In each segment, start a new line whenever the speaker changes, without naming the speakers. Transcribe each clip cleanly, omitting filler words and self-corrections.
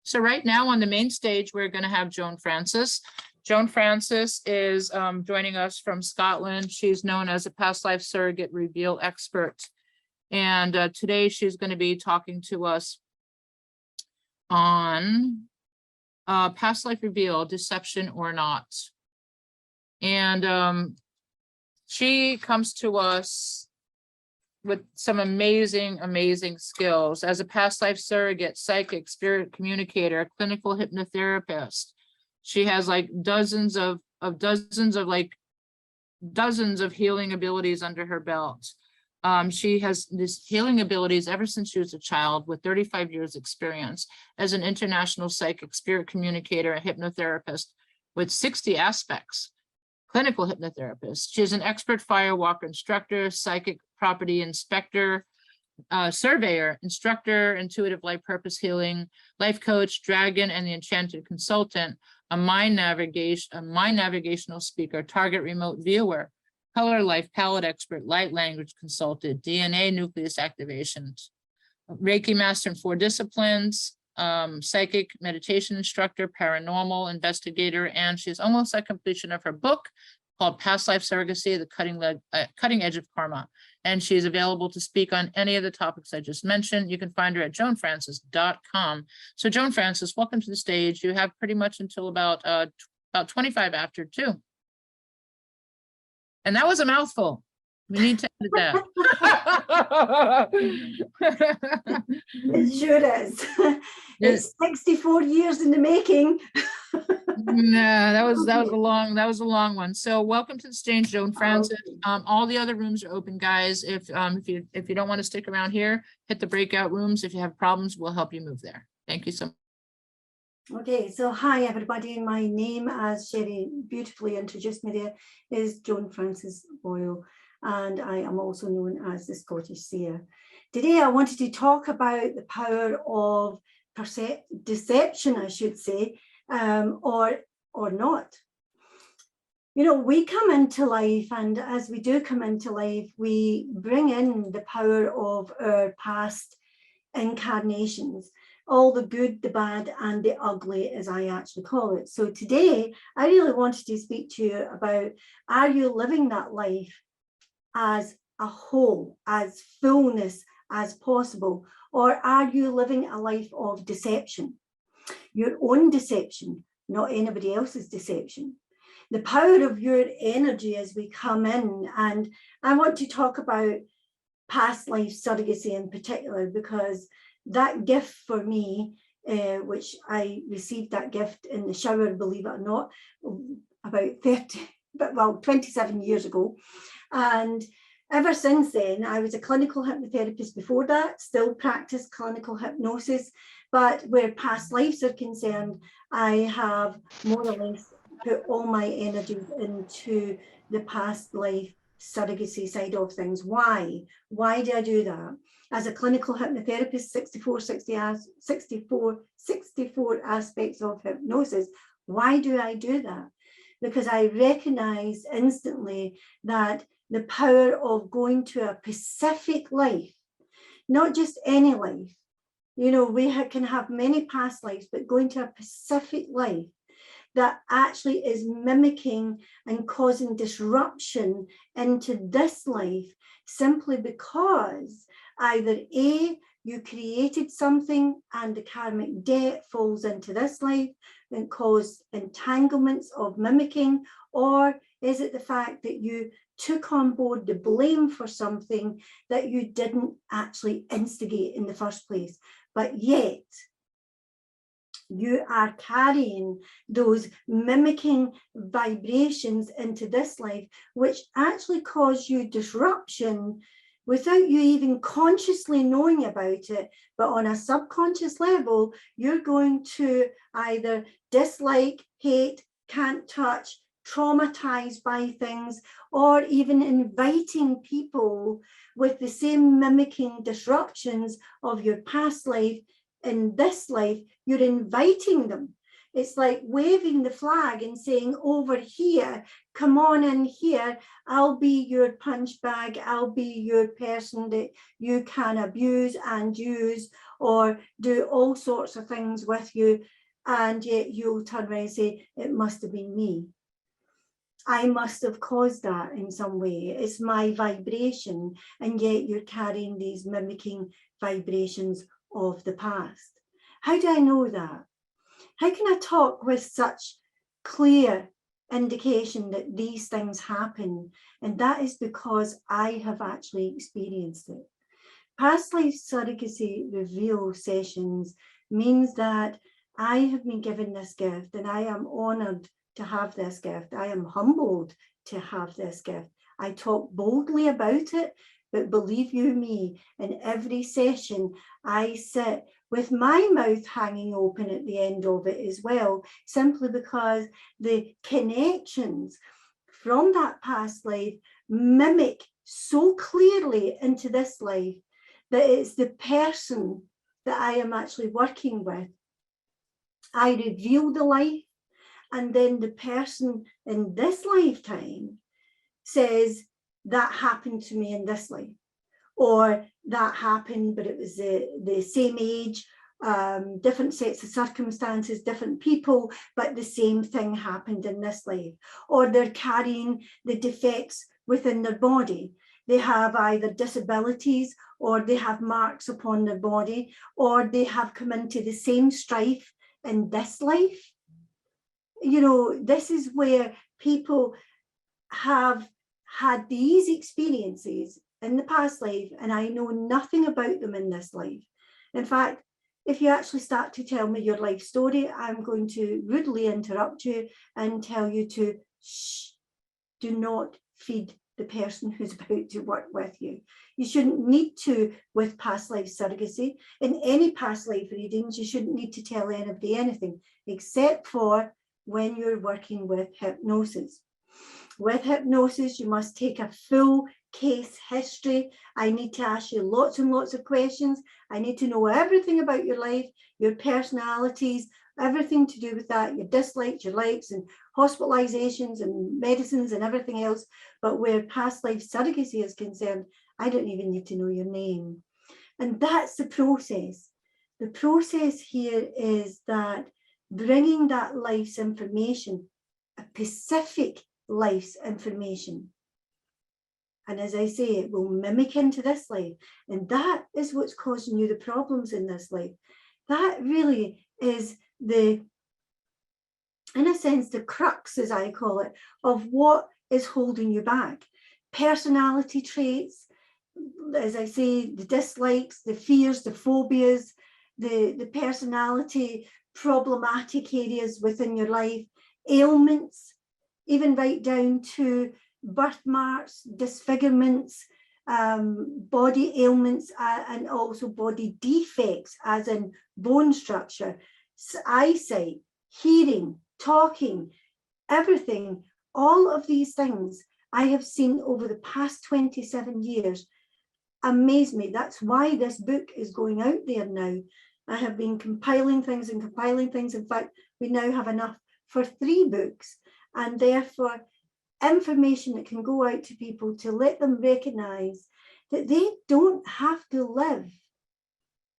So right now on the main stage, we're going to have Joanfrances. Joanfrances is joining us from Scotland. She's known as a past life surrogate reveal expert. And today she's going to be talking to us on past life reveal, deception or not. And she comes to us with some amazing skills as a past life surrogate, psychic, spirit communicator, clinical hypnotherapist. She has like dozens of healing abilities under her belt. She has these healing abilities ever since she was a child, with 35 years experience as an international psychic, spirit communicator, and hypnotherapist with 60 aspects. Clinical hypnotherapist. She is an expert fire walker instructor, psychic property inspector, surveyor, instructor, intuitive life purpose healing, life coach, dragon, and the Enchanted Consultant, a mind navigational speaker, target remote viewer, color life palette expert, light language consultant, D.N.A. nucleus activations, Reiki master in 4 disciplines, psychic meditation instructor, paranormal investigator, and she's almost at completion of her book called Past Life Surrogacy, the cutting edge of karma. And she's available to speak on any of the topics I just mentioned. You can find her at joanfrances.com. So Joanfrances, welcome to the stage. You have pretty much until about 25 after 2. And that was a mouthful. We need to edit that.
It sure is. It's 64 years in the making.
Nah, that was a long one. So welcome to the stage, Joanfrances. All the other rooms are open, guys. If you don't want to stick around here, hit the breakout rooms. If you have problems, we'll help you move there. Thank you so much.
Okay, so hi everybody. My name, as Sherry beautifully introduced me there, is Joanfrances Boyle, and I am also known as the Scottish Seer. Today I wanted to talk about the power of deception, I should say, or not. You know, we come into life, and as we do come into life, we bring in the power of our past incarnations, all the good, the bad, and the ugly, as I actually call it. So today, I really wanted to speak to you about, are you living that life as a whole, as fullness as possible, or are you living a life of deception? Your own deception, not anybody else's deception. The power of your energy as we come in, and I want to talk about past life surrogacy in particular, because that gift for me, which I received that gift in the shower, believe it or not, about 27 years ago. And ever since then, I was a clinical hypnotherapist before that, still practice clinical hypnosis, but where past lives are concerned, I have more or less put all my energies into the past life surrogacy side of things. Why? Why do I do that? As a clinical hypnotherapist, 64 aspects of hypnosis. Why do I do that? Because I recognize instantly that the power of going to a specific life, not just any life. You know, we can have many past lives, but going to a specific life that actually is mimicking and causing disruption into this life, simply because either A, you created something and the karmic debt falls into this life and cause entanglements of mimicking, or is it the fact that you took on board the blame for something that you didn't actually instigate in the first place, but yet you are carrying those mimicking vibrations into this life, which actually cause you disruption without you even consciously knowing about it. But on a subconscious level, you're going to either dislike, hate, can't touch, traumatized by things, or even inviting people with the same mimicking disruptions of your past life in this life. You're inviting them. It's like waving the flag and saying, over here, come on in here, I'll be your punch bag, I'll be your person that you can abuse and use or do all sorts of things with you. And yet you'll turn around and say, it must have been me. I must have caused that in some way. It's my vibration, and yet you're carrying these mimicking vibrations of the past. How do I know that? How can I talk with such clear indication that these things happen? And that is because I have actually experienced it. Past life surrogacy reveal sessions means that I have been given this gift and I am honoured to have this gift. I am humbled to have this gift. I talk boldly about it, but believe you me, in every session I sit with my mouth hanging open at the end of it as well, simply because the connections from that past life mimic so clearly into this life that it's the person that I am actually working with. I reveal the life, and then the person in this lifetime says, that happened to me in this life, or that happened, but it was the same age, different sets of circumstances, different people, but the same thing happened in this life. Or they're carrying the defects within their body. They have either disabilities, or they have marks upon their body, or they have come into the same strife in this life. You know, this is where people have had these experiences in the past life, and I know nothing about them in this life. In fact, if you actually start to tell me your life story, I'm going to rudely interrupt you and tell you to shh, do not feed the person who's about to work with you. You shouldn't need to with past life surrogacy. In any past life readings, you shouldn't need to tell anybody anything, except for when you're working with hypnosis. With hypnosis, you must take a full case history. I need to ask you lots and lots of questions. I need to know everything about your life, your personalities, everything to do with that, your dislikes, your likes, and hospitalizations and medicines and everything else. But where past life surrogacy is concerned, I don't even need to know your name. And that's the process. The process here is that bringing that life's information, a specific life's information. And as I say, it will mimic into this life. And that is what's causing you the problems in this life. That really is the, in a sense, the crux, as I call it, of what is holding you back. Personality traits, as I say, the dislikes, the fears, the phobias, the personality problematic areas within your life, ailments, even right down to birthmarks, disfigurements, body ailments, and also body defects, as in bone structure, eyesight, hearing, talking, everything. All of these things I have seen over the past 27 years amaze me. That's why this book is going out there now. I have been compiling things and compiling things. In fact, we now have enough for 3 books, and therefore information that can go out to people to let them recognize that they don't have to live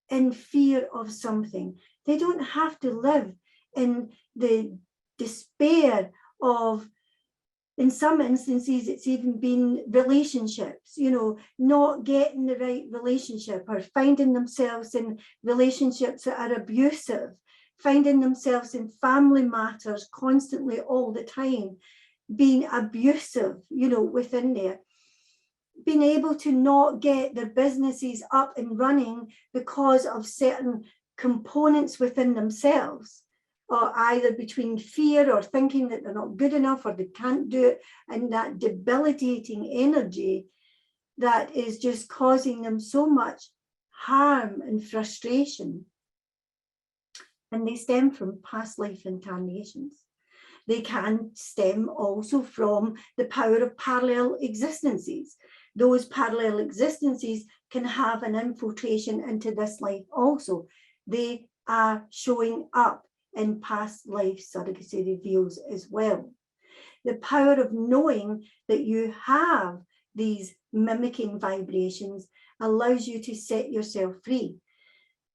in fear of something. They don't have to live in the despair of, in some instances, it's even been relationships, you know, not getting the right relationship, or finding themselves in relationships that are abusive, finding themselves in family matters constantly all the time, being abusive, you know, within there, being able to not get their businesses up and running because of certain components within themselves, or either between fear or thinking that they're not good enough or they can't do it, and that debilitating energy that is just causing them so much harm and frustration. And they stem from past life incarnations. They can stem also from the power of parallel existences. Those parallel existences can have an infiltration into this life also. They are showing up in past life surrogacy reveals as well. The power of knowing that you have these mimicking vibrations allows you to set yourself free.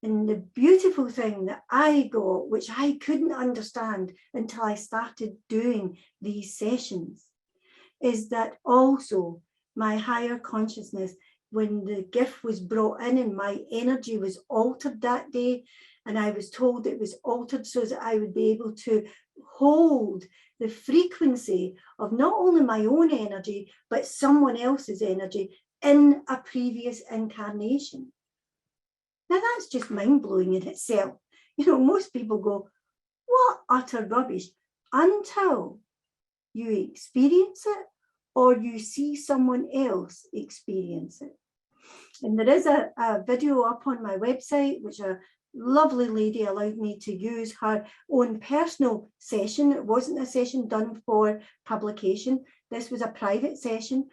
And the beautiful thing that I got, which I couldn't understand until I started doing these sessions, is that also my higher consciousness, when the gift was brought in and my energy was altered that day, and I was told it was altered so that I would be able to hold the frequency of not only my own energy, but someone else's energy in a previous incarnation. Now that's just mind-blowing in itself. You know, most people go, what utter rubbish, until you experience it or you see someone else experience it. And there is a video up on my website, which a lovely lady allowed me to use her own personal session. It wasn't a session done for publication. This was a private session.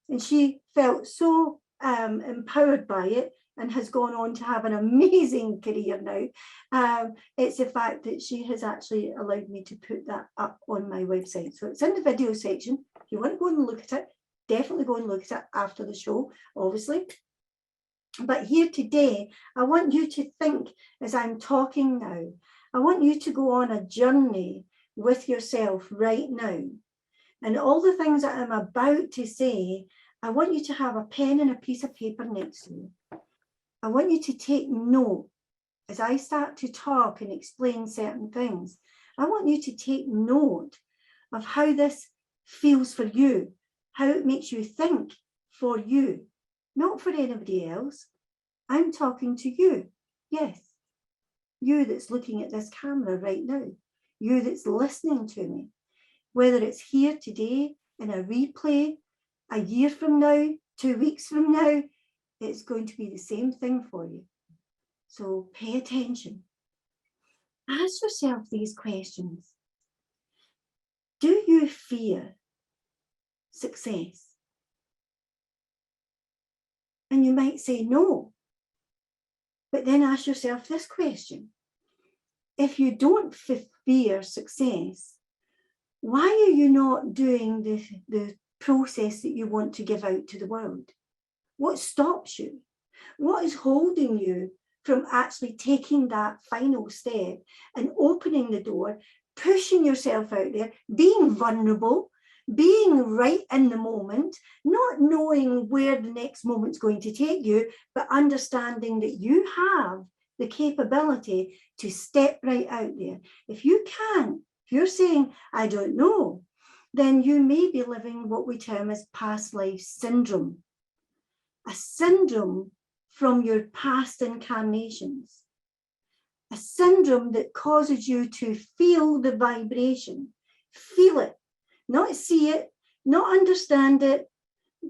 And she felt so empowered by it and has gone on to have an amazing career now. It's the fact that she has actually allowed me to put that up on my website. So it's in the video section. If you want to go and look at it, definitely go and look at it after the show, obviously. But here today, I want you to think as I'm talking now, I want you to go on a journey with yourself right now. And all the things that I'm about to say, I want you to have a pen and a piece of paper next to you. I want you to take note as I start to talk and explain certain things. I want you to take note of how this feels for you, how it makes you think for you, not for anybody else. I'm talking to you. Yes, you that's looking at this camera right now, you that's listening to me, whether it's here today in a replay, a year from now, 2 weeks from now, it's going to be the same thing for you. So pay attention. Ask yourself these questions. Do you fear success? And you might say no. But then ask yourself this question. If you don't fear success, why are you not doing the process that you want to give out to the world? What stops you? What is holding you from actually taking that final step and opening the door, pushing yourself out there, being vulnerable, being right in the moment, not knowing where the next moment's going to take you, but understanding that you have the capability to step right out there. If you can't, if you're saying, I don't know, then you may be living what we term as past life syndrome. A syndrome from your past incarnations. A syndrome that causes you to feel the vibration, feel it, not see it, not understand it,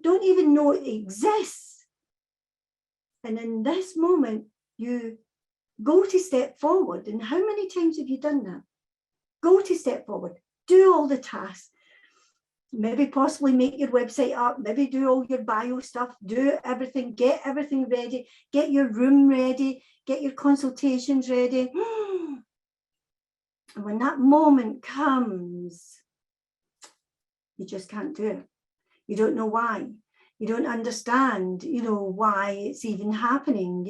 don't even know it exists. And in this moment, you go to step forward. And how many times have you done that? Go to step forward, do all the tasks, maybe possibly make your website up, maybe do all your bio stuff, do everything, get everything ready, get your room ready, get your consultations ready. And when that moment comes, you just can't do it. You don't know why. You don't understand, why it's even happening.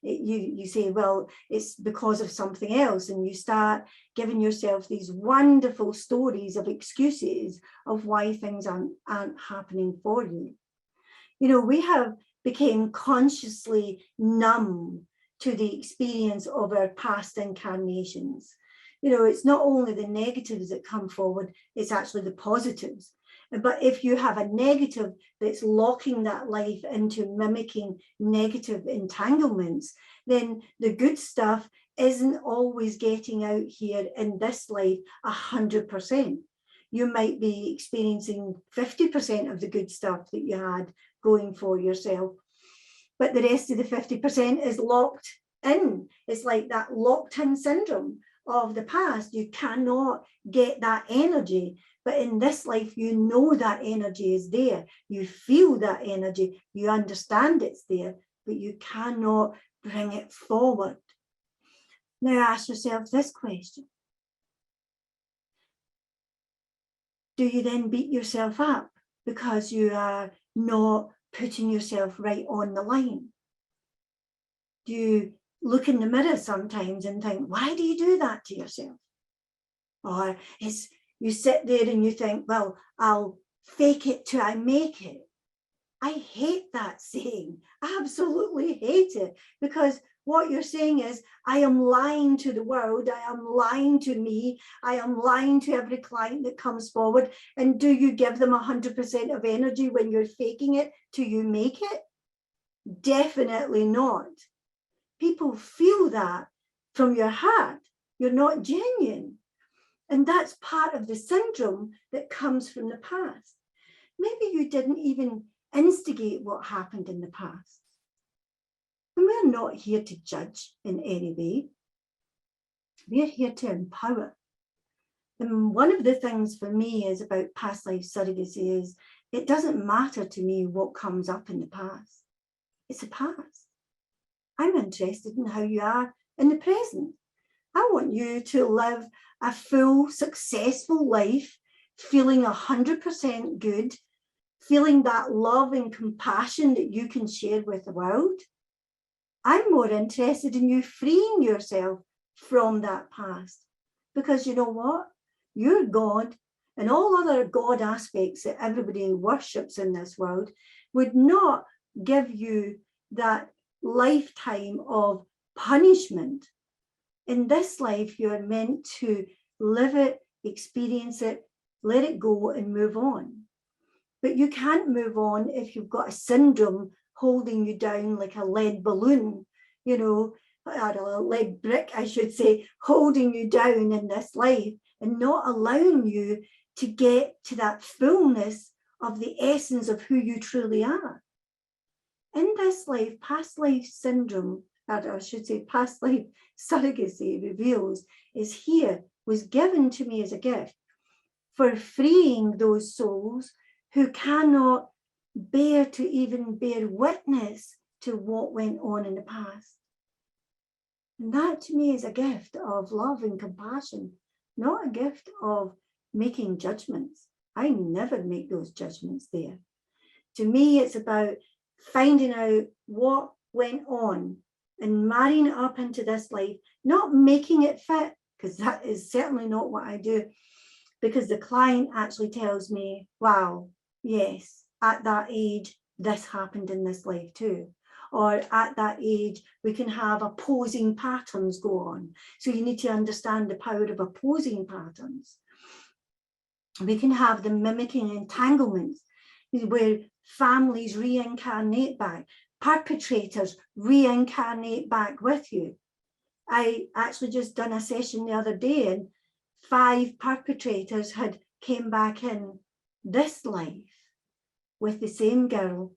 You say, well, it's because of something else. And you start giving yourself these wonderful stories of excuses of why things aren't happening for you. We have become consciously numb to the experience of our past incarnations. It's not only the negatives that come forward, it's actually the positives. But if you have a negative that's locking that life into mimicking negative entanglements, then the good stuff isn't always getting out here in this life 100%. You might be experiencing 50% of the good stuff that you had going for yourself, but the rest of the 50% is locked in. It's like that locked in syndrome of the past. You cannot get that energy. But in this life, that energy is there. You feel that energy. You understand it's there, but you cannot bring it forward. Now ask yourself this question. Do you then beat yourself up because you are not putting yourself right on the line? Do you look in the mirror sometimes and think, why do you do that to yourself? Or you sit there and you think, well, I'll fake it till I make it. I hate that saying. I absolutely hate it, because what you're saying is, I am lying to the world, I am lying to me, I am lying to every client that comes forward. And do you give them 100% of energy when you're faking it till you make it? Definitely not. People feel that from your heart. You're not genuine. And that's part of the syndrome that comes from the past. Maybe you didn't even instigate what happened in the past. And we're not here to judge in any way. We're here to empower. And one of the things for me is about past life surrogacy is, it doesn't matter to me what comes up in the past. It's the past. I'm interested in how you are in the present. I want you to live a full, successful life, feeling 100% good, feeling that love and compassion that you can share with the world. I'm more interested in you freeing yourself from that past, because you know what? You're God, and all other God aspects that everybody worships in this world would not give you that lifetime of punishment. In this life, you're meant to live it, experience it, let it go and move on. But you can't move on if you've got a syndrome holding you down like a lead balloon, you know, or a lead brick, I should say, holding you down in this life and not allowing you to get to that fullness of the essence of who you truly are. In this life, past life syndrome, or I should say past life surrogacy reveals, is here, was given to me as a gift for freeing those souls who cannot bear to even bear witness to what went on in the past. And that to me is a gift of love and compassion, not a gift of making judgments. I never make those judgments there. To me, it's about finding out what went on and marrying it up into this life, not making it fit, because that is certainly not what I do, because the client actually tells me, wow, yes, at that age, this happened in this life too. Or at that age, we can have opposing patterns go on. So you need to understand the power of opposing patterns. We can have the mimicking entanglements, where families reincarnate back, perpetrators reincarnate back with you. I actually just done a session the other day, and 5 perpetrators had came back in this life with the same girl,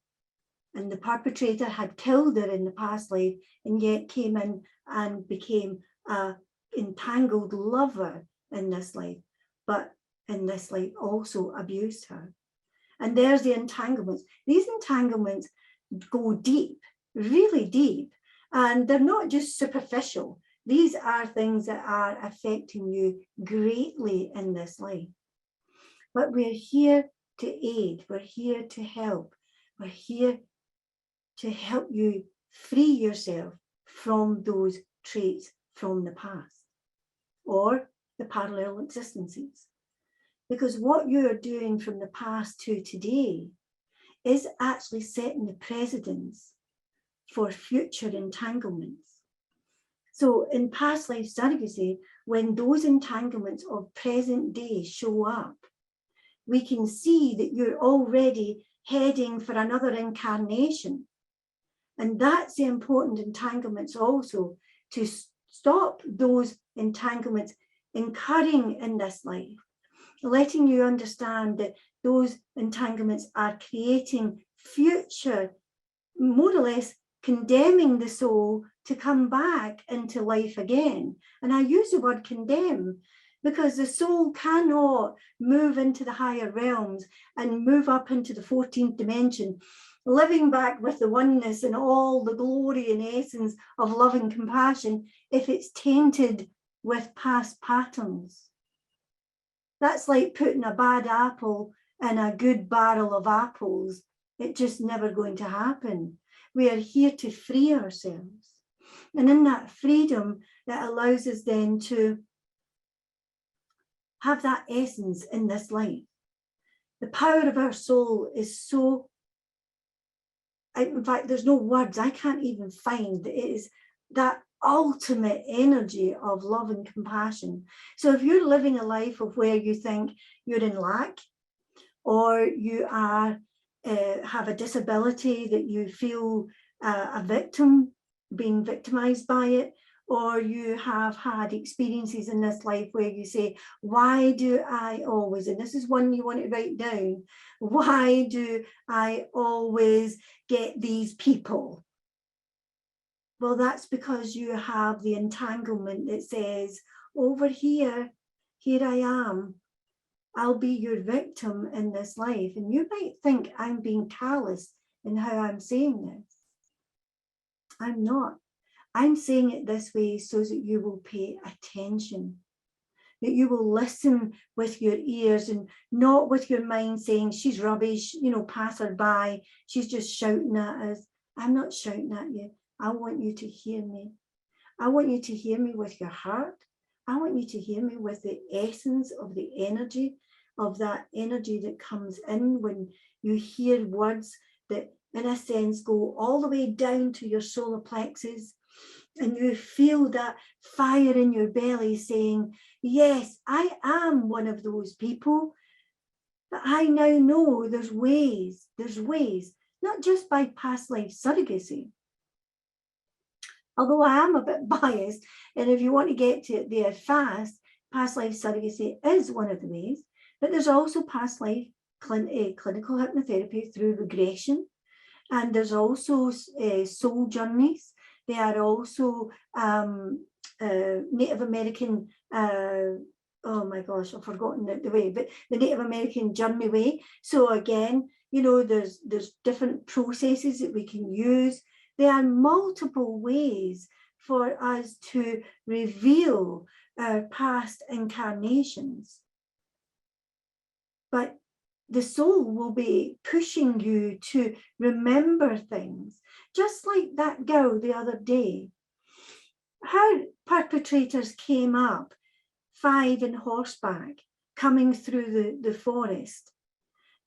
and the perpetrator had killed her in the past life and yet came in and became a entangled lover in this life, but in this life also abused her. And there's the entanglements. These entanglements go deep, really deep, and they're not just superficial. These are things that are affecting you greatly in this life. But we're here to aid, we're here to help, we're here to help you free yourself from those traits from the past or the parallel existences. Because what you are doing from the past to today is actually setting the precedence for future entanglements. So in past life surrogacy, when those entanglements of present day show up, we can see that you're already heading for another incarnation. And that's the important entanglements also, to stop those entanglements incurring in this life, letting you understand that those entanglements are creating future, more or less condemning the soul to come back into life again. And I use the word condemn because the soul cannot move into the higher realms and move up into the 14th dimension living back with the oneness and all the glory and essence of love and compassion, if it's tainted with past patterns. That's like putting a bad apple in a good barrel of apples. It's just never going to happen. We are here to free ourselves. And in that freedom, that allows us then to have that essence in this life. The power of our soul is so, in fact, there's no words, I can't even find. It is that ultimate energy of love and compassion. So if you're living a life of where you think you're in lack, or you are have a disability that you feel a victim, being victimized by it, or you have had experiences in this life where you say, why do I always, and this is one you want to write down, why do I always get these people? Well, that's because you have the entanglement that says, over here, here I am, I'll be your victim in this life. And you might think I'm being callous in how I'm saying this. I'm not. I'm saying it this way so that you will pay attention, that you will listen with your ears and not with your mind saying, she's rubbish, you know, pass her by, she's just shouting at us. I'm not shouting at you. I want you to hear me. I want you to hear me with your heart. I want you to hear me with the essence of the energy, of that energy that comes in when you hear words that, in a sense, go all the way down to your solar plexus, and you feel that fire in your belly saying, yes, I am one of those people, but I now know there's ways, not just by past life surrogacy. Although I am a bit biased, and if you want to get to it there fast, past life surrogacy is one of the ways, but there's also past life clinical hypnotherapy through regression, and there's also soul journeys. There are also Native American, oh my gosh, I've forgotten the way, but the Native American journey way. So again, you know, there's different processes that we can use. There are multiple ways for us to reveal our past incarnations. But the soul will be pushing you to remember things, just like that girl the other day. Her perpetrators came up, 5 in horseback, coming through the forest.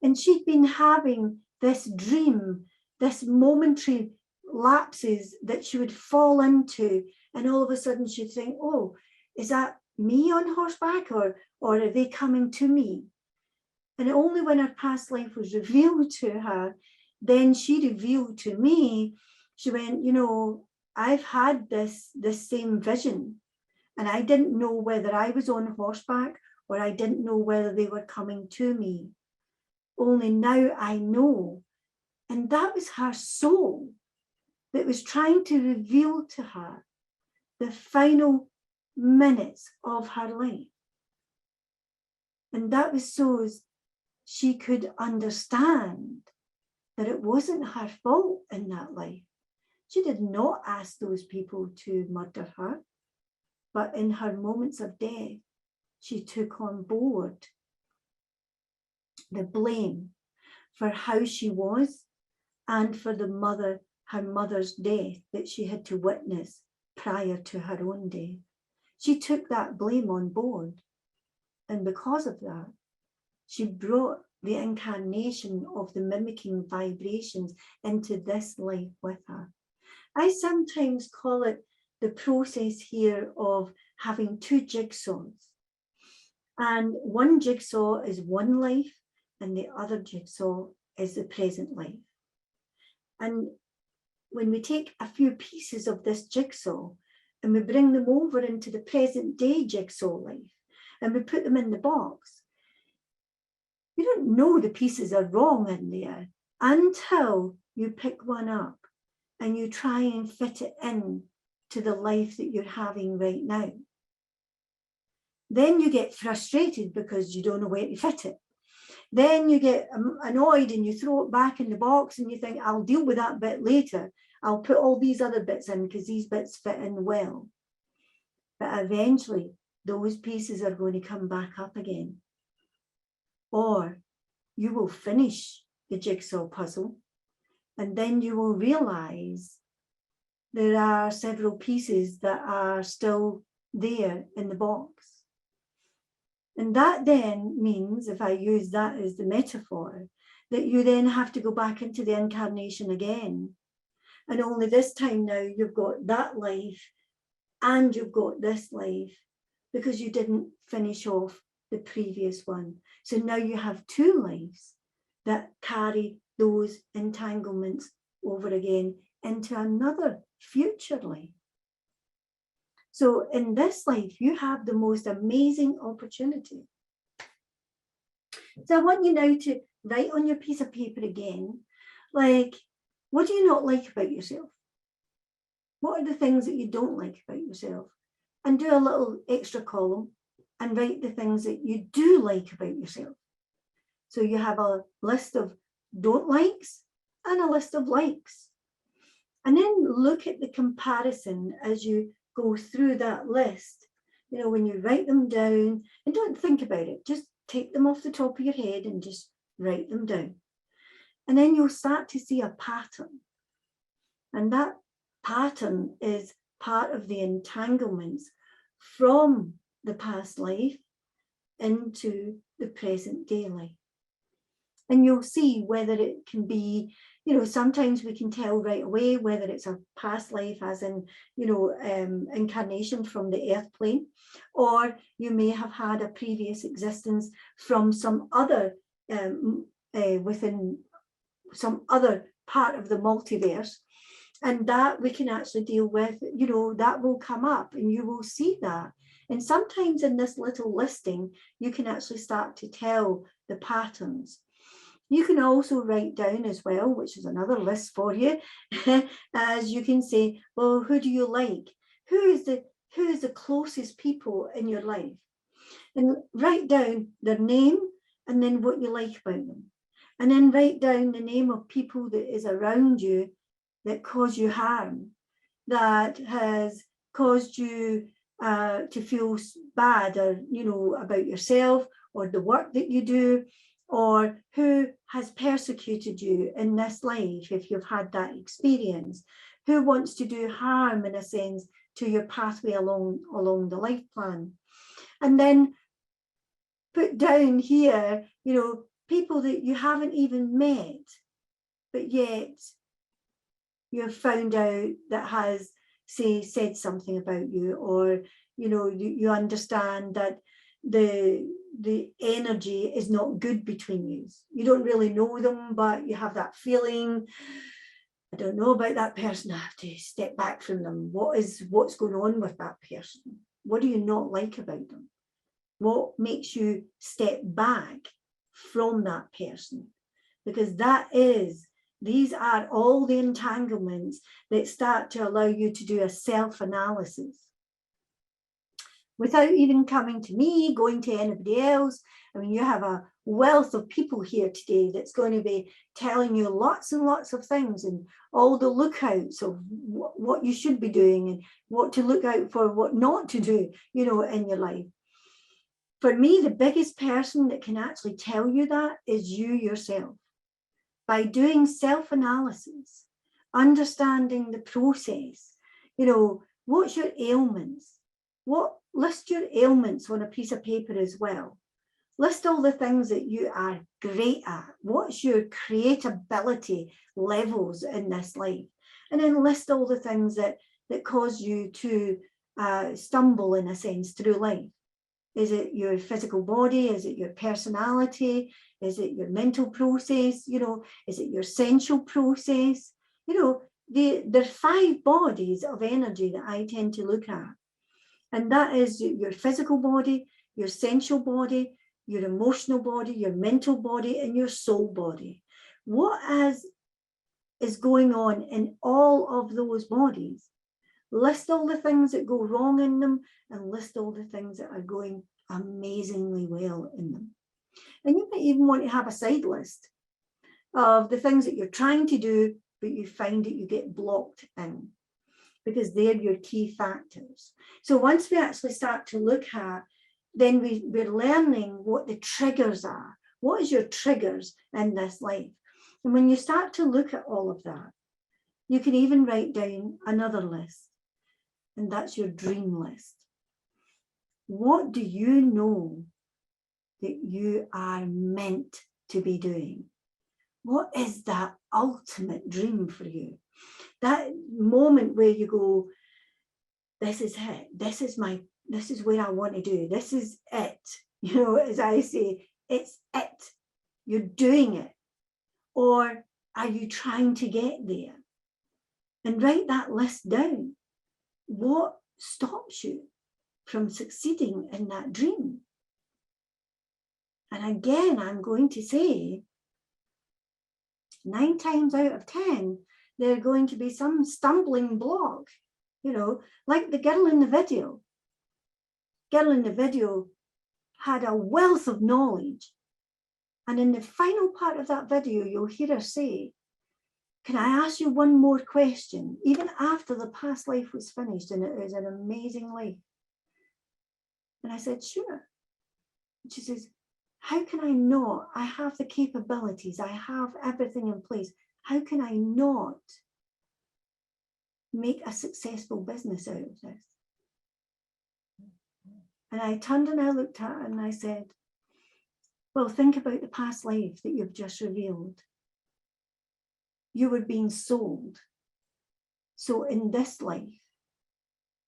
And she'd been having this dream, this momentary lapses that she would fall into, and all of a sudden she'd think, oh, is that me on horseback, or are they coming to me? And only when her past life was revealed to her, then she revealed to me, she went, you know, I've had this same vision, and I didn't know whether I was on horseback or I didn't know whether they were coming to me. Only now I know. And that was her soul that was trying to reveal to her the final minutes of her life. And that was so she could understand that it wasn't her fault in that life. She did not ask those people to murder her, but in her moments of death, she took on board the blame for how she was and for her mother's death that she had to witness prior to her own death. She took that blame on board, and because of that, she brought the incarnation of the mimicking vibrations into this life with her. I sometimes call it the process here of having 2 jigsaws. And one jigsaw is one life, and the other jigsaw is the present life. And when we take a few pieces of this jigsaw and we bring them over into the present day jigsaw life, and we put them in the box, you don't know the pieces are wrong in there until you pick one up and you try and fit it in to the life that you're having right now. Then you get frustrated because you don't know where to fit it. Then you get annoyed and you throw it back in the box and you think, I'll deal with that bit later. I'll put all these other bits in because these bits fit in well. But eventually those pieces are going to come back up again. Or you will finish the jigsaw puzzle and then you will realize there are several pieces that are still there in the box. And that then means, if I use that as the metaphor, that you then have to go back into the incarnation again. And only this time now you've got that life and you've got this life because you didn't finish off the previous one. So now you have two lives that carry those entanglements over again into another future life. So in this life, you have the most amazing opportunity. So I want you now to write on your piece of paper again, like, what do you not like about yourself? What are the things that you don't like about yourself? And do a little extra column and write the things that you do like about yourself. So you have a list of don't likes and a list of likes. And then look at the comparison as you go through that list. You know, when you write them down, and don't think about it, just take them off the top of your head and just write them down. And then you'll start to see a pattern. And that pattern is part of the entanglements from the past life into the present day life. And you'll see whether it can be, you know, sometimes we can tell right away whether it's a past life as in, you know, incarnation from the earth plane, or you may have had a previous existence from some other, within some other part of the multiverse. And that we can actually deal with, you know, that will come up and you will see that. And sometimes in this little listing, you can actually start to tell the patterns. You can also write down as well, which is another list for you, as you can say, well, who do you like? Who is the closest people in your life? And write down their name and then what you like about them. And then write down the name of people that is around you that cause you harm, that has caused you to feel bad, or, you know, about yourself or the work that you do, or who has persecuted you in this life if you've had that experience, who wants to do harm in a sense to your pathway along the life plan. And then put down here, you know, people that you haven't even met, but yet you have found out that has, say, said something about you, or, you know, you understand that the energy is not good between you. You don't really know them, but you have that feeling, I don't know about that person, I have to step back from them. What's going on with that person? What do you not like about them? What makes you step back from that person? Because these are all the entanglements that start to allow you to do a self-analysis. Without even coming to me, going to anybody else. I mean, you have a wealth of people here today that's going to be telling you lots and lots of things, and all the lookouts of what you should be doing and what to look out for, what not to do, you know, in your life. For me, the biggest person that can actually tell you that is you yourself. By doing self-analysis, understanding the process, you know, what's your ailments? List your ailments on a piece of paper as well. List all the things that you are great at. What's your creativity levels in this life? And then list all the things that cause you to stumble, in a sense, through life. Is it your physical body? Is it your personality? Is it your mental process? You know, is it your sensual process? You know, there are 5 bodies of energy that I tend to look at. And that is your physical body, your sensual body, your emotional body, your mental body, and your soul body. What is going on in all of those bodies? List all the things that go wrong in them and list all the things that are going amazingly well in them. And you might even want to have a side list of the things that you're trying to do, but you find that you get blocked in, because they're your key factors. So once we actually start to look at, then we're learning what the triggers are. What is your triggers in this life? And when you start to look at all of that, you can even write down another list, and that's your dream list. What do you know that you are meant to be doing? What is that ultimate dream for you? That moment where you go, this is it, this is where I want to do, this is it. You know, as I say, it's it. You're doing it. Or are you trying to get there? And write that list down. What stops you from succeeding in that dream? And again, I'm going to say, 9 times out of 10, there's going to be some stumbling block, you know, like the girl in the video. Girl in the video had a wealth of knowledge. And in the final part of that video, you'll hear her say, can I ask you one more question? Even after the past life was finished, and it was an amazing life. And I said, sure. And she says, how can I not? I have the capabilities. I have everything in place. How can I not make a successful business out of this? And I turned and I looked at her and I said, well, think about the past life that you've just revealed. You were being sold. So in this life,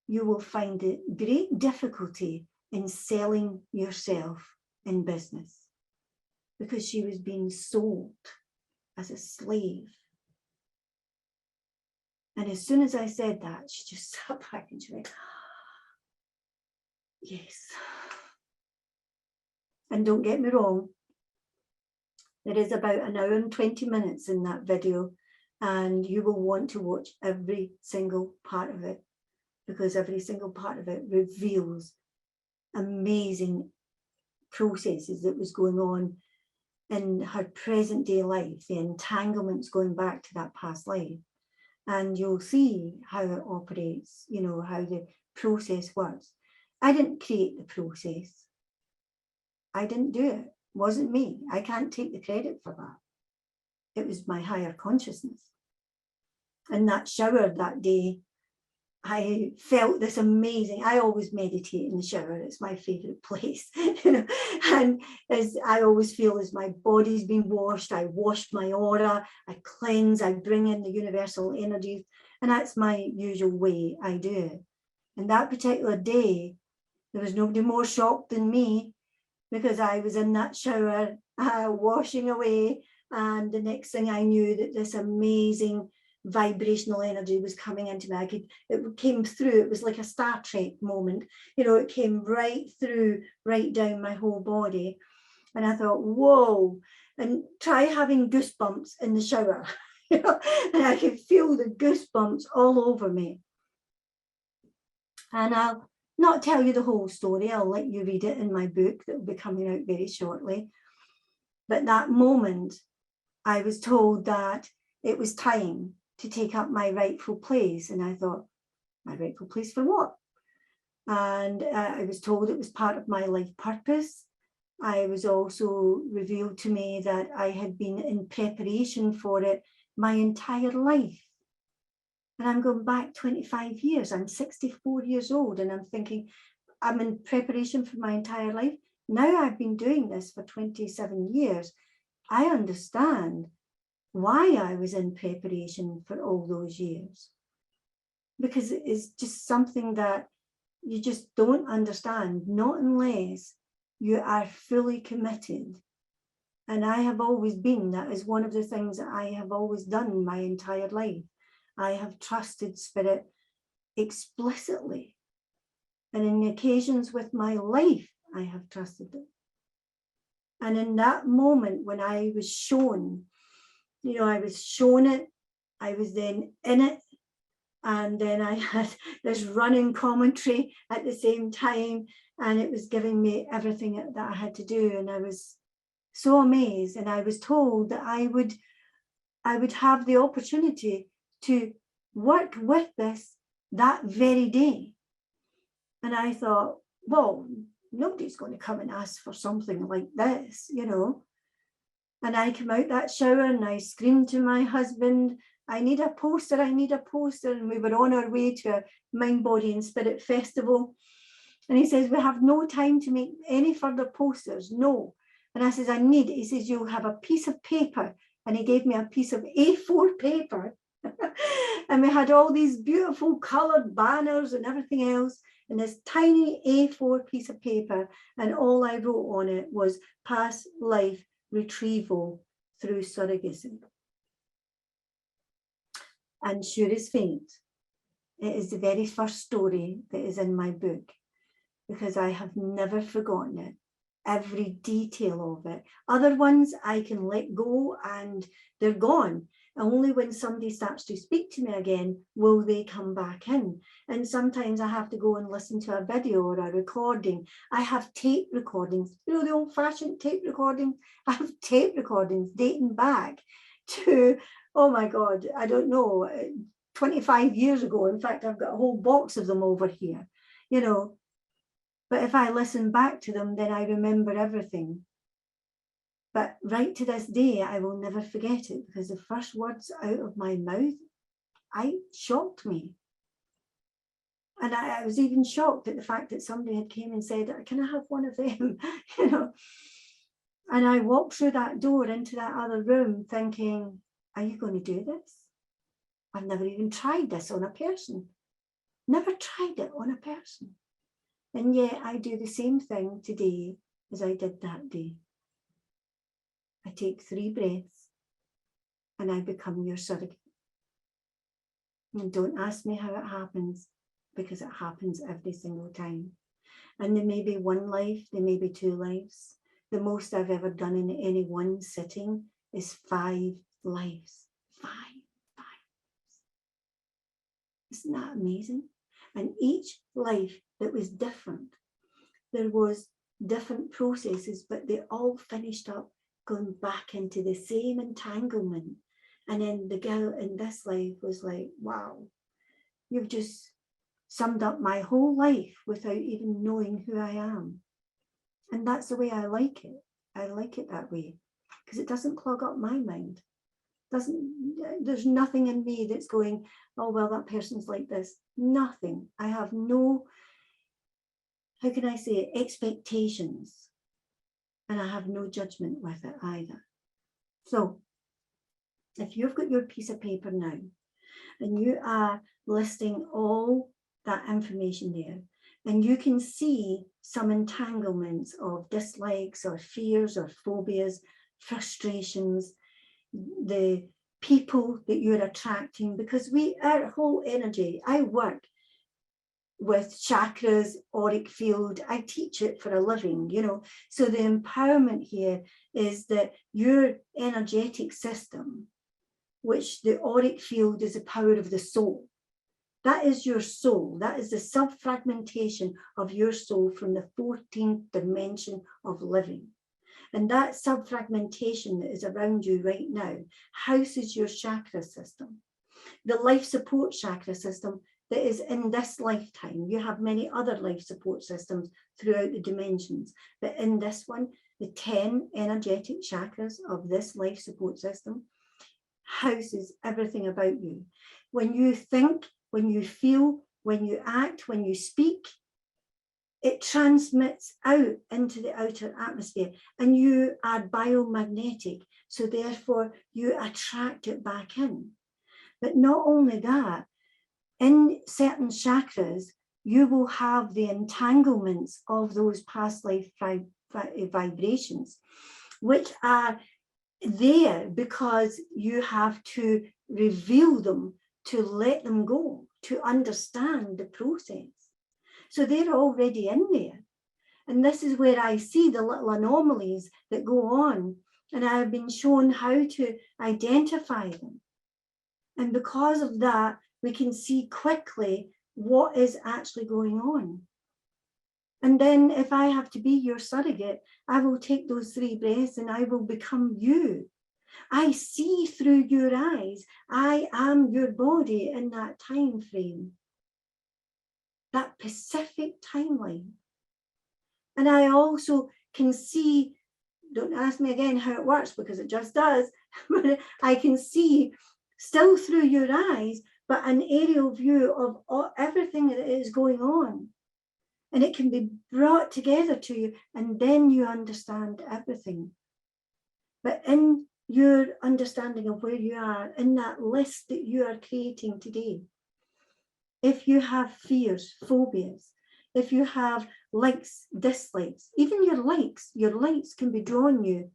you will find it great difficulty in selling yourself in business, because she was being sold as a slave. And as soon as I said that, she just sat back and she went, yes. And don't get me wrong, there is about 1 hour and 20 minutes in that video, and you will want to watch every single part of it, because every single part of it reveals amazing processes that was going on in her present day life, the entanglements going back to that past life. And you'll see how it operates, you know, how the process works. I didn't create the process. I didn't do it. It wasn't me. I can't take the credit for that. It was my higher consciousness. In that shower that day, I felt this amazing, I always meditate in the shower, it's my favorite place, you know, and as I always feel as my body's been washed, I wash my aura, I cleanse, I bring in the universal energies, and that's my usual way I do it. And that particular day, there was nobody more shocked than me, because I was in that shower washing away, and the next thing I knew that this amazing vibrational energy was coming into me. It came through, it was like a Star Trek moment, you know, it came right through, right down my whole body. And I thought, whoa, and try having goosebumps in the shower, you know, and I could feel the goosebumps all over me. And I'll not tell you the whole story, I'll let you read it in my book that will be coming out very shortly. But that moment, I was told that it was time to take up my rightful place. And I thought, my rightful place for what? And I was told it was part of my life purpose. I was also revealed to me that I had been in preparation for it my entire life. And I'm going back 25 years. I'm 64 years old, and I'm thinking, I'm in preparation for my entire life. Now I've been doing this for 27 years. I understand why I was in preparation for all those years, because it's just something that you just don't understand, not unless you are fully committed. And I have always been, that is one of the things that I have always done my entire life. I have trusted spirit explicitly, and in occasions with my life, I have trusted it. And in that moment when I was shown, you know, I was shown it, I was then in it, and then I had this running commentary at the same time, and it was giving me everything that I had to do. And I was so amazed, and I was told that I would have the opportunity to work with this that very day. And I thought, well, nobody's going to come and ask for something like this, you know. And I came out that shower and I screamed to my husband, I need a poster, I need a poster. And we were on our way to a Mind, Body and Spirit festival. And he says, we have no time to make any further posters, no. And I says, he says, you'll have a piece of paper. And he gave me a piece of A4 paper. And we had all these beautiful coloured banners and everything else, and this tiny A4 piece of paper. And all I wrote on it was past life retrieval through surrogacy. And sure as fate, it is the very first story that is in my book, because I have never forgotten it, every detail of it. Other ones I can let go and they're gone. Only when somebody starts to speak to me again will they come back in. And sometimes I have to go and listen to a video or a recording. I have tape recordings, you know, the old-fashioned tape recording. I have tape recordings dating back to, oh my God, I don't know, 25 years ago. In fact, I've got a whole box of them over here, you know. But if I listen back to them, then I remember everything. But right to this day, I will never forget it, because the first words out of my mouth, shocked me. And I was even shocked at the fact that somebody had came and said, can I have one of them? You know. And I walked through that door into that other room thinking, are you going to do this? I've never even tried this on a person. Never tried it on a person. And yet I do the same thing today as I did that day. I take 3 breaths and I become your surrogate. And don't ask me how it happens, because it happens every single time. And there may be 1 life, there may be 2 lives. The most I've ever done in any one sitting is 5 lives. 5. Isn't that amazing? And each life that was different, there was different processes, but they all finished up going back into the same entanglement. And then the girl in this life was like, wow, you've just summed up my whole life without even knowing who I am. And that's the way I like it. I like it that way, because it doesn't clog up my mind. There's nothing in me that's going, oh, well, that person's like this. Nothing. I have no, how can I say, expectations. And I have no judgment with it either. So if you've got your piece of paper now and you are listing all that information there, and you can see some entanglements of dislikes or fears or phobias, frustrations, the people that you're attracting, because our whole energy, I work with chakras, auric field, I teach it for a living, you know. So the empowerment here is that your energetic system, which the auric field is the power of the soul. That is your soul. That is the self-fragmentation of your soul from the 14th dimension of living. And that sub-fragmentation that is around you right now houses your chakra system. The life support chakra system that is in this lifetime. You have many other life support systems throughout the dimensions, but in this one, the 10 energetic chakras of this life support system houses everything about you. When you think, when you feel, when you act, when you speak, it transmits out into the outer atmosphere, and you are biomagnetic. So therefore you attract it back in. But not only that, in certain chakras, you will have the entanglements of those past life vibrations, which are there because you have to reveal them, to let them go, to understand the process. So they're already in there. And this is where I see the little anomalies that go on. And I have been shown how to identify them. And because of that, we can see quickly what is actually going on. And then if I have to be your surrogate, I will take those 3 breaths and I will become you. I see through your eyes. I am your body in that time frame, that specific timeline. And I also can see, don't ask me again how it works because it just does, but I can see still through your eyes, but an aerial view of everything that is going on. And it can be brought together to you, and then you understand everything. But in your understanding of where you are, in that list that you are creating today, if you have fears, phobias, if you have likes, dislikes, even your likes can be drawing you.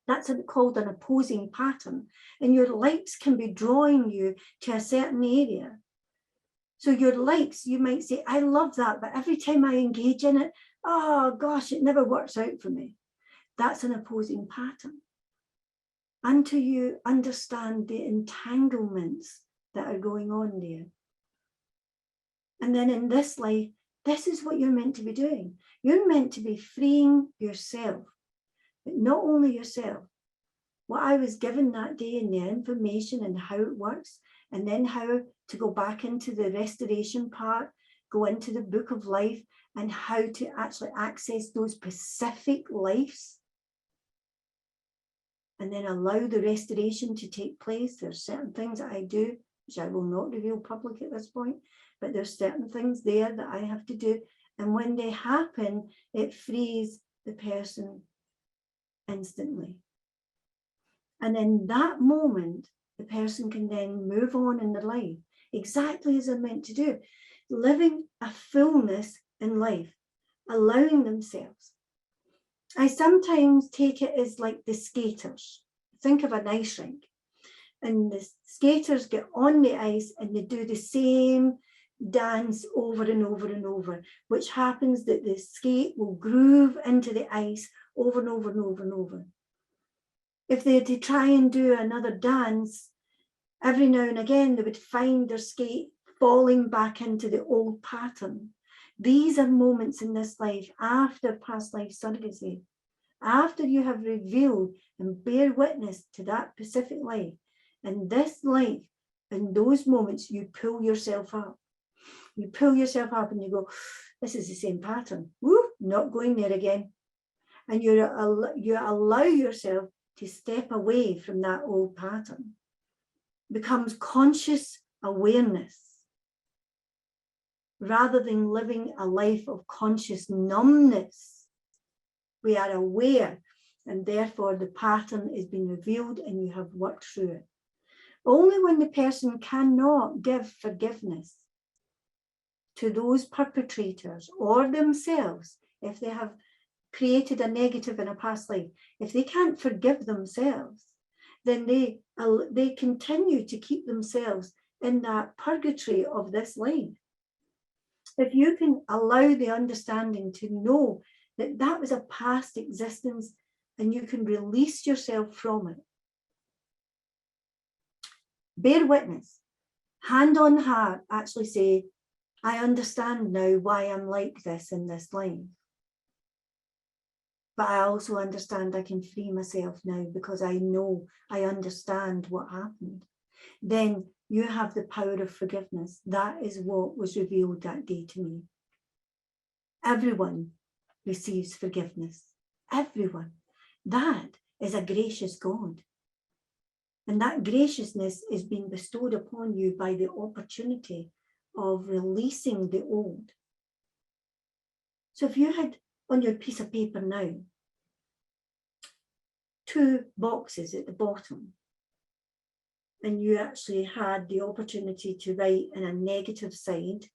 That's called an opposing pattern. And your likes can be drawing you to a certain area. So your likes, you might say, I love that, but every time I engage in it, oh gosh, it never works out for me. That's an opposing pattern. Until you understand the entanglements that are going on there. And then in this life, this is what you're meant to be doing. You're meant to be freeing yourself, but not only yourself. What I was given that day and the information and how it works, and then how to go back into the restoration part, go into the book of life, and how to actually access those specific lives. And then allow the restoration to take place. There's certain things that I do, which I will not reveal public at this point, but there's certain things there that I have to do. And when they happen, it frees the person instantly. And in that moment, the person can then move on in their life, exactly as they're meant to do, living a fullness in life, allowing themselves. I sometimes take it as like the skaters. Think of an ice rink. And the skaters get on the ice and they do the same dance over and over and over, which happens that the skate will groove into the ice over and over and over and over. If they had to try and do another dance, every now and again, they would find their skate falling back into the old pattern. These are moments in this life after past life surrogacy, after you have revealed and bear witness to that specific life. In this life, in those moments, you pull yourself up. You pull yourself up and you go, this is the same pattern. Woo, not going there again. And you allow yourself to step away from that old pattern. It becomes conscious awareness rather than living a life of conscious numbness. We are aware, and therefore the pattern is being revealed and you have worked through it. Only when the person cannot give forgiveness to those perpetrators or themselves, if they have created a negative in a past life, if they can't forgive themselves, then they continue to keep themselves in that purgatory of this life. If you can allow the understanding to know that that was a past existence and you can release yourself from it. Bear witness, hand on heart, actually say, I understand now why I'm like this in this life. But I also understand I can free myself now because I know, I understand what happened. Then you have the power of forgiveness. That is what was revealed that day to me. Everyone receives forgiveness. Everyone. That is a gracious God. And that graciousness is being bestowed upon you by the opportunity of releasing the old. So if you had on your piece of paper now 2 boxes at the bottom, and you actually had the opportunity to write in a negative side,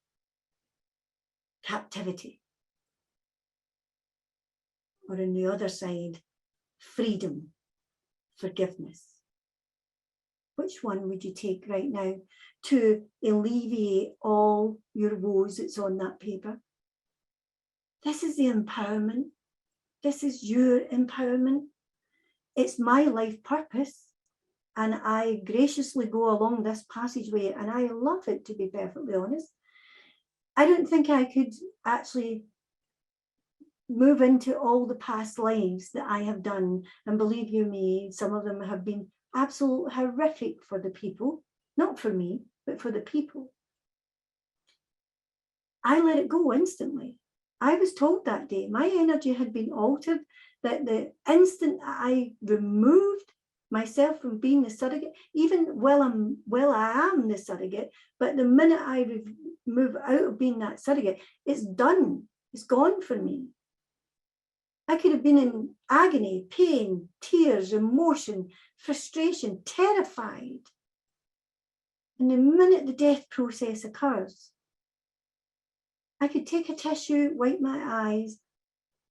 captivity, or in the other side, freedom, forgiveness. Which one would you take right now to alleviate all your woes that's on that paper? This is the empowerment. This is your empowerment. It's my life purpose. And I graciously go along this passageway and I love it, to be perfectly honest. I don't think I could actually move into all the past lives that I have done. And believe you me, some of them have been absolutely horrific for the people, not for me, but for the people. I let it go instantly. I was told that day my energy had been altered, that the instant I removed myself from being the surrogate, even I am the surrogate, but the minute I move out of being that surrogate, it's done. It's gone for me. I could have been in agony, pain, tears, emotion, frustration, terrified. And the minute the death process occurs, I could take a tissue, wipe my eyes,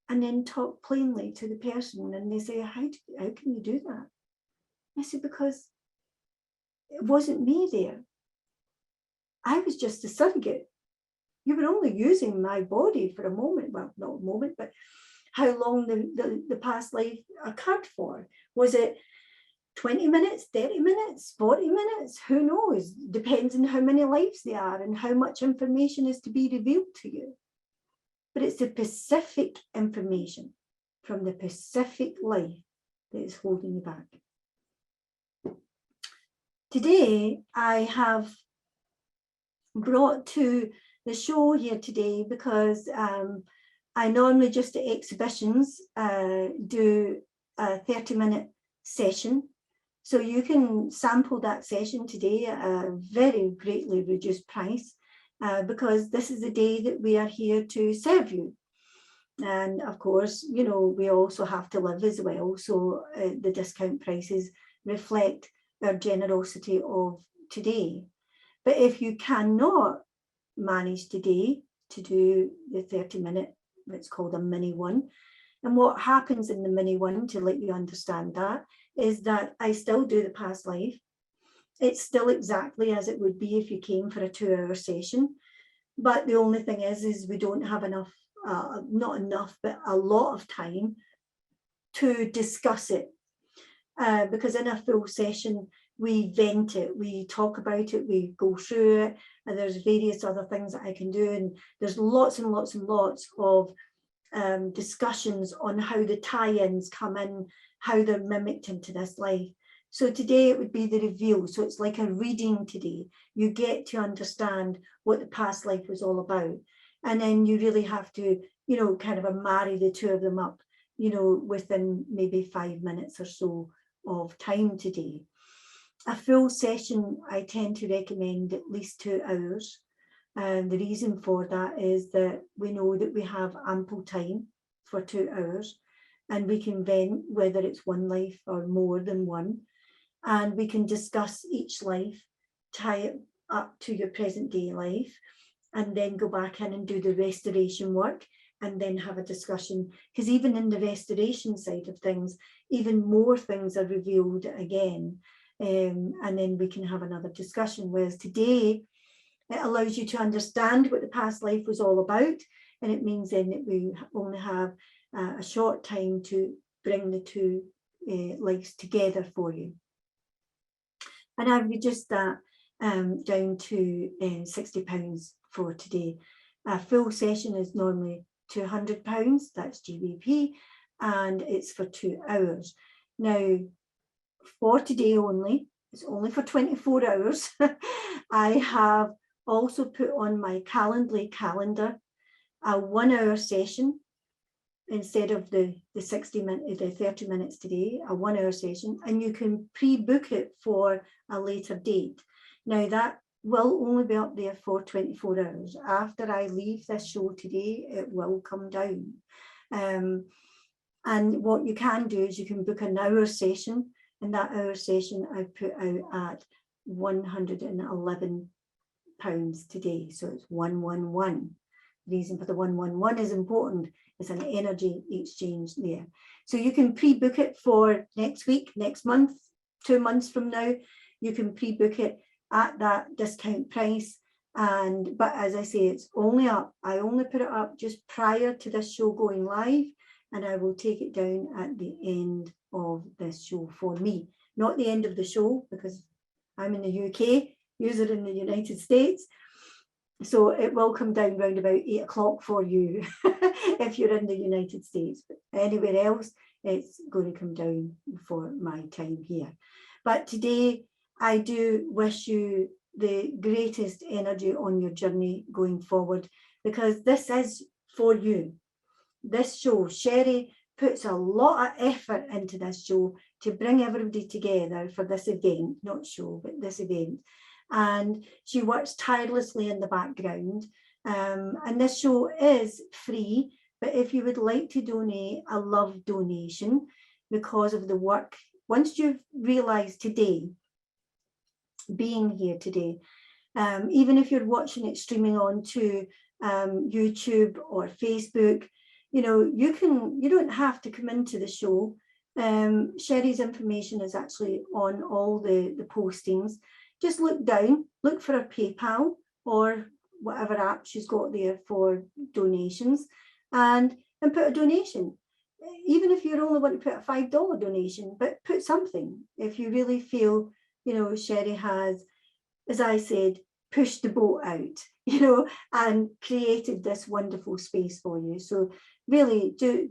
and then talk plainly to the person. And they say, how can you do that? I said, because it wasn't me there. I was just a surrogate. You were only using my body for a moment. Well, not a moment, but how long the past life occurred for. Was it 20 minutes, 30 minutes, 40 minutes? Who knows? Depends on how many lives there are and how much information is to be revealed to you. But it's the specific information from the specific life that is holding you back. Today, I have brought to the show here today because I normally just at exhibitions do a 30-minute session. So you can sample that session today at a very greatly reduced price because this is the day that we are here to serve you. And of course, you know, we also have to live as well. So the discount prices reflect our generosity of today. But if you cannot manage today to do the 30-minute, it's called a mini one. And what happens in the mini one, to let you understand that, is that I still do the past life. It's still exactly as it would be if you came for a 2-hour session. But the only thing is we don't have enough, not enough, but a lot of time to discuss it. Because in a full session, we vent it, we talk about it, we go through it, and there's various other things that I can do. And there's lots and lots and lots of discussions on how the tie-ins come in, how they're mimicked into this life. So today it would be the reveal. So it's like a reading today. You get to understand what the past life was all about. And then you really have to, you know, kind of marry the two of them up, you know, within maybe 5 minutes or so of time today. A full session, I tend to recommend at least 2 hours. And the reason for that is that we know that we have ample time for 2 hours, and we can vent whether it's one life or more than one. And we can discuss each life, tie it up to your present day life, and then go back in and do the restoration work, and then have a discussion. Because even in the restoration side of things, even more things are revealed again. And then we can have another discussion. Whereas today, it allows you to understand what the past life was all about. And it means then that we only have a short time to bring the two lives together for you. And I've reduced that down to £60 for today. A full session is normally £200, that's GBP, and it's for 2 hours. Now, for today only, it's only for 24 hours, I have also put on my Calendly calendar a 1 hour session instead of the 30 minutes today, a 1 hour session, and you can pre-book it for a later date. Now that will only be up there for 24 hours. After I leave this show today, it will come down. And what you can do is you can book an hour session, and that hour session I put out at £111 today. So it's 111. The reason for the 111 is important. It's an energy exchange there. So you can pre-book it for next week, next month, 2 months from now. You can pre-book it at that discount price. But as I say, it's only up. I only put it up just prior to this show going live, and I will take it down at the end of this show for me. Not the end of the show, because I'm in the UK, user in the United States. So it will come down round about 8 o'clock for you if you're in the United States. But anywhere else, it's going to come down for my time here. But today, I do wish you the greatest energy on your journey going forward, because this is for you. This show, Sherry puts a lot of effort into this show to bring everybody together for this event, not show, but this event. And she works tirelessly in the background. And this show is free, but if you would like to donate a love donation because of the work, once you've realized today, being here today, even if you're watching it streaming on to YouTube or Facebook, you know, you don't have to come into the show. Sherry's information is actually on all the postings. Just look down, look for her PayPal or whatever app she's got there for donations, and put a donation. Even if you only want to put a $5 donation, but put something if you really feel, you know, Sherry has, as I said, pushed the boat out, you know, and created this wonderful space for you. So really do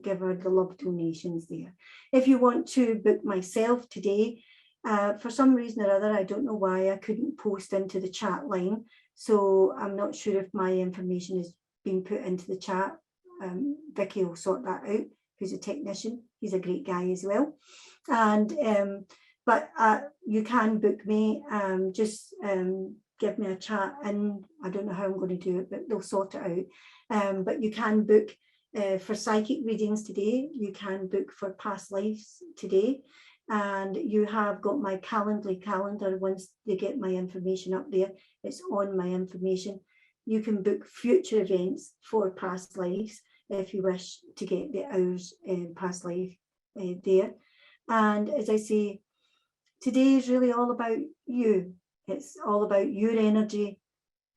give her the love donations there. If you want to book myself today, for some reason or other, I don't know why I couldn't post into the chat line. So I'm not sure if my information is being put into the chat. Vicky will sort that out, who's a technician. He's a great guy as well. And but you can book me, just give me a chat, and I don't know how I'm going to do it, but they'll sort it out. But you can book for psychic readings today. You can book for past lives today. And you have got my Calendly calendar. Once they get my information up there, it's on my information. You can book future events for past lives if you wish to get the hours past life there. And as I say, today is really all about you. It's all about your energy,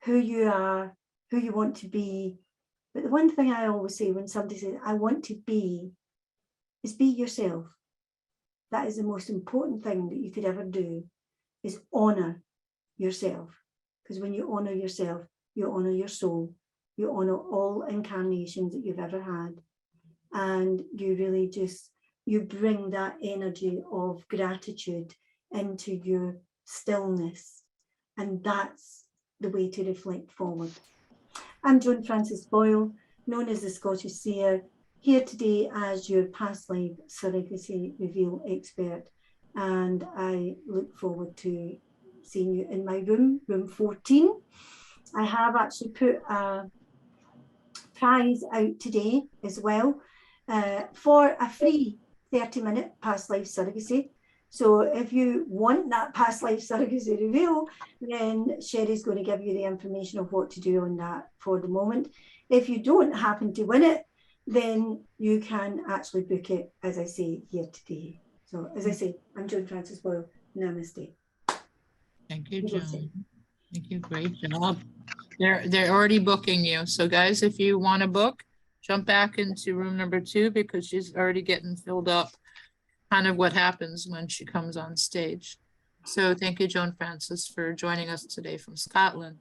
who you are, who you want to be. But the one thing I always say when somebody says, I want to be, is be yourself. That is the most important thing that you could ever do, is honor yourself. Because when you honor yourself, you honor your soul, you honor all incarnations that you've ever had. And you really just, you bring that energy of gratitude into your stillness. And that's the way to reflect forward. I'm Joanfrances Boyle, known as the Scottish Seer, here today as your past life surrogacy reveal expert. And I look forward to seeing you in my room, room 14. I have actually put a prize out today as well for a free 30-minute past life surrogacy. So if you want that past life surrogacy reveal, then Sherry's going to give you the information of what to do on that for the moment. If you don't happen to win it, then you can actually book it, as I say, here today. So as I say, I'm Joanfrances Boyle. Namaste.
Thank you, Joan. Thank you. Great job. They're already booking you. So guys, if you want to book, jump back into room number 2 because she's already getting filled up. Kind of what happens when she comes on stage. So thank you, Joanfrances, for joining us today from Scotland.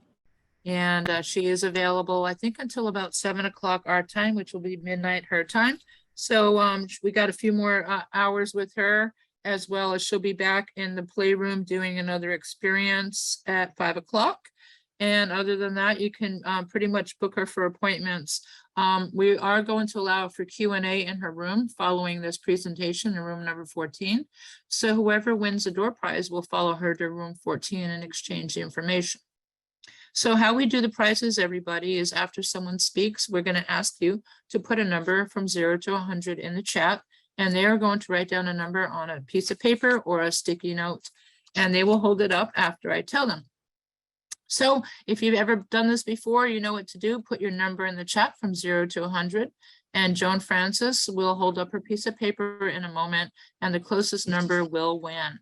And she is available, I think, until about 7 o'clock our time, which will be midnight her time. So we got a few more hours with her, as well as she'll be back in the Playroom doing another experience at 5 o'clock. And other than that, you can pretty much book her for appointments. We are going to allow for Q&A in her room following this presentation in room number 14. So whoever wins the door prize will follow her to room 14 and exchange the information. So how we do the prizes, everybody, is after someone speaks, we're going to ask you to put a number from 0 to 100 in the chat, and they are going to write down a number on a piece of paper or a sticky note, and they will hold it up after I tell them. So if you've ever done this before, you know what to do. Put your number in the chat from 0 to 100, and Joanfrances will hold up her piece of paper in a moment, and the closest number will win.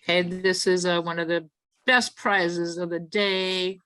Okay, this is one of the best prizes of the day,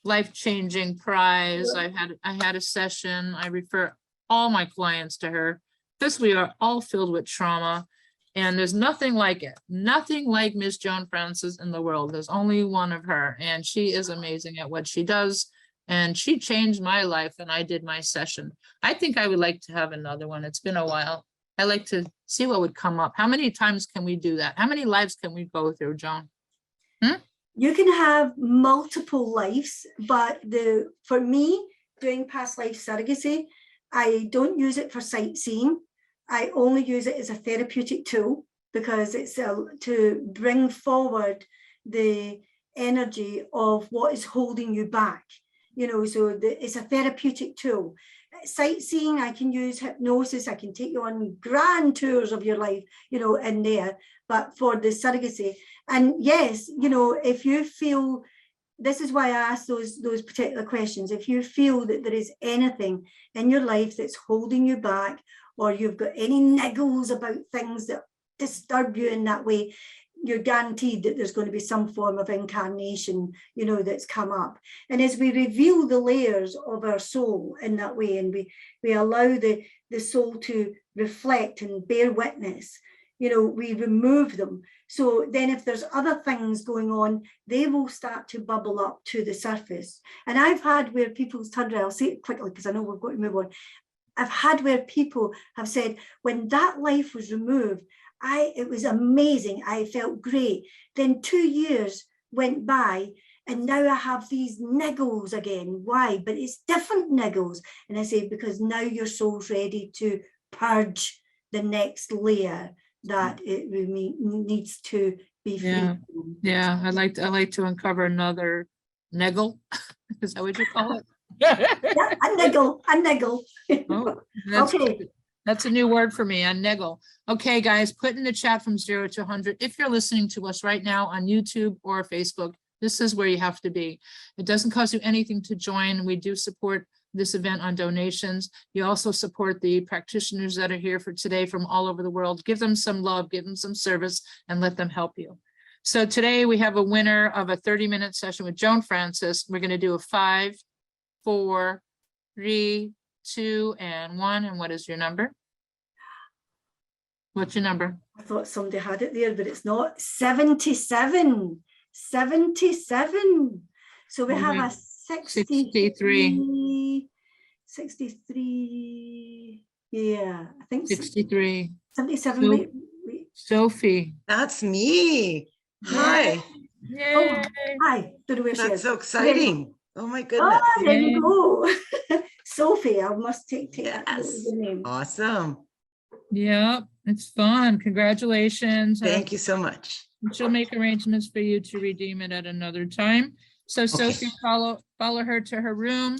life-changing prize. I had a session. I refer all my clients to her because we are all filled with trauma. And there's nothing like it. Nothing like Miss Joanfrances in the world. There's only one of her, and she is amazing at what she does. And she changed my life when I did my session. I think I would like to have another one. It's been a while. I like to see what would come up. How many times can we do that? How many lives can we go through, Joan?
You can have multiple lives, but for me, doing past life surrogacy, I don't use it for sightseeing. I only use it as a therapeutic tool because it's to bring forward the energy of what is holding you back. You know, so it's a therapeutic tool. Sightseeing, I can use hypnosis. I can take you on grand tours of your life, you know, in there. But for the surrogacy, and yes, you know, if you feel, this is why I asked those particular questions. If you feel that there is anything in your life that's holding you back, or you've got any niggles about things that disturb you in that way, you're guaranteed that there's going to be some form of incarnation, you know, that's come up. And as we reveal the layers of our soul in that way, and we allow the soul to reflect and bear witness, you know, we remove them. So then if there's other things going on, they will start to bubble up to the surface. And I've had where people's turned around, I'll say it quickly because I know we've got to move on. I've had where people have said, when that life was removed, it was amazing. I felt great. Then 2 years went by and now I have these niggles again. Why? But it's different niggles. And I say, because now your soul's ready to purge the next layer that it needs to be free.
Yeah. Yeah, I'd like to uncover another niggle. Is that what you call it?
Yeah, a niggle.
Oh,
Okay.
That's a new word for me, a niggle. Okay, guys, put in the chat from 0 to 100. If you're listening to us right now on YouTube or Facebook, this is where you have to be. It doesn't cost you anything to join. We do support this event on donations. You also support the practitioners that are here for today from all over the world. Give them some love, give them some service, and let them help you. So today we have a winner of a 30-minute session with Joanfrances. We're going to do a 5, 4, 3, 2, and 1. And what is your number? What's your number?
I thought somebody had it there, but it's not. 77. 77. So we have a 63. 63. Yeah, I think
63.
77.
So,
wait.
Sophie.
That's me. Hi.
Yay.
Oh, hi. Don't know where she
That's
is.
so exciting. Oh my goodness.
Oh, there you go. Sophie, I must take that
Yes.
as the name.
Awesome.
Yeah, it's fun. Congratulations.
Thank you so much.
She'll make arrangements for you to redeem it at another time. So Sophie, follow her to her room.